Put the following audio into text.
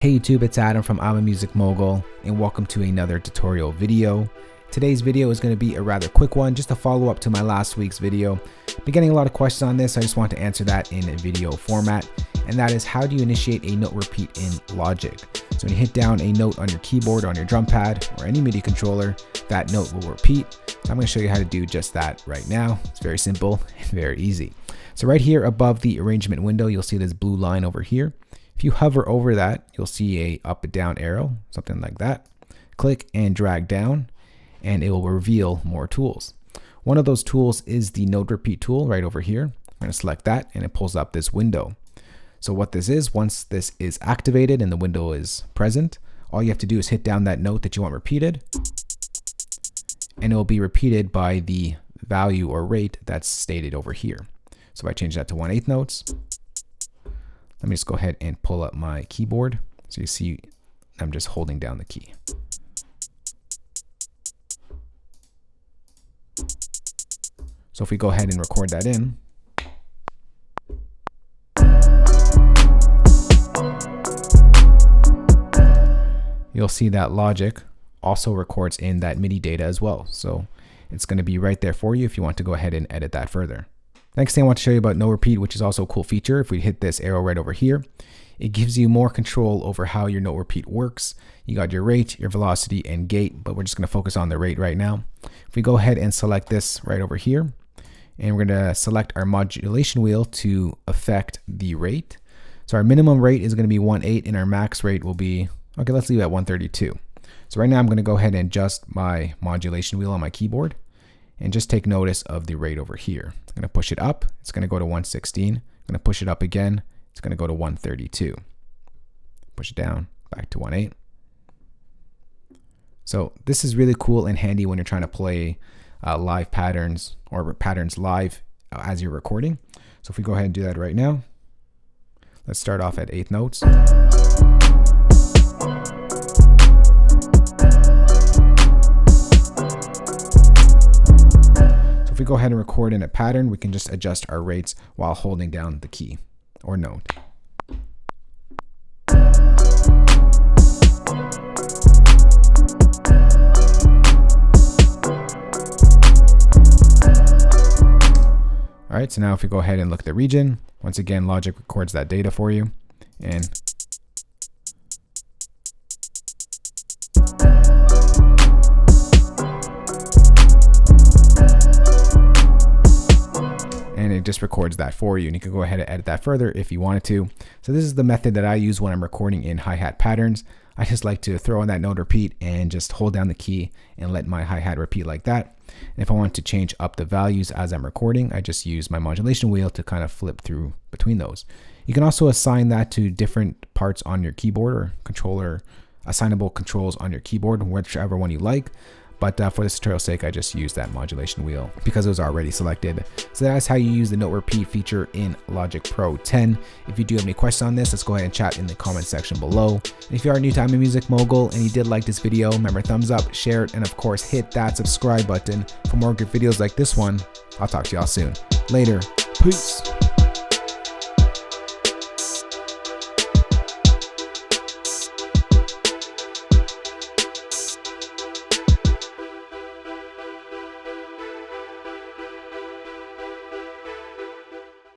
Hey YouTube, it's Adam from I'm a Music Mogul, and welcome to another tutorial video. Today's video is going to be a rather quick one, just a follow up to my last week's video. Been getting a lot of questions on this, so I just want to answer that in a video format, and that is, how do you initiate a note repeat in Logic? So when you hit down a note on your keyboard, on your drum pad, or any MIDI controller, that note will repeat. So I'm going to show you how to do just that right now. It's very simple and very easy. So right here above the arrangement window, you'll see this blue line over here. If you hover over that, you'll see a up and down arrow, something like that. Click and drag down, and it will reveal more tools. One of those tools is the note repeat tool right over here. I'm going to select that, and it pulls up this window. So what this is, once this is activated and the window is present, all you have to do is hit down that note that you want repeated, and it will be repeated by the value or rate that's stated over here. So if I change that to 1/8 notes, let me just go ahead and pull up my keyboard. So you see I'm just holding down the key. So if we go ahead and record that in, you'll see that Logic also records in that MIDI data as well. So it's going to be right there for you if you want to go ahead and edit that further. Next thing I want to show you about no repeat, which is also a cool feature. If we hit this arrow right over here, it gives you more control over how your note repeat works. You got your rate, your velocity, and gate, but we're just going to focus on the rate right now. If we go ahead and select this right over here, and we're going to select our modulation wheel to affect the rate. So our minimum rate is going to be 1/8, and our max rate will be, okay, let's leave it at 132. So right now I'm going to go ahead and adjust my modulation wheel on my keyboard. And just take notice of the rate over here. I'm going to push it up. It's going to go to 116. I'm going to push it up again. It's going to go to 132. Push it down, back to 1/8. So this is really cool and handy when you're trying to play live patterns or patterns live as you're recording. So if we go ahead and do that right now, let's start off at 8 notes. If we go ahead and record in a pattern, we can just adjust our rates while holding down the key or note. All right, so now if we go ahead and look at the region, once again, Logic records that data for you. And it just records that for you, and you can go ahead and edit that further if you wanted to. So this is the method that I use when I'm recording in hi-hat patterns. I just like to throw in that note repeat and just hold down the key and let my hi-hat repeat like that. And if I want to change up the values as I'm recording, I just use my modulation wheel to kind of flip through between those. You can also assign that to different parts on your keyboard or controller, assignable controls on your keyboard, whichever one you like. But for this tutorial's sake, I just used that modulation wheel because it was already selected. So that's how you use the note repeat feature in Logic Pro 10. If you do have any questions on this, let's go ahead and chat in the comment section below. And if you are new to I'm a Music Mogul and you did like this video, remember, thumbs up, share it, and of course hit that subscribe button for more good videos like this one. I'll talk to y'all soon. Later. Peace.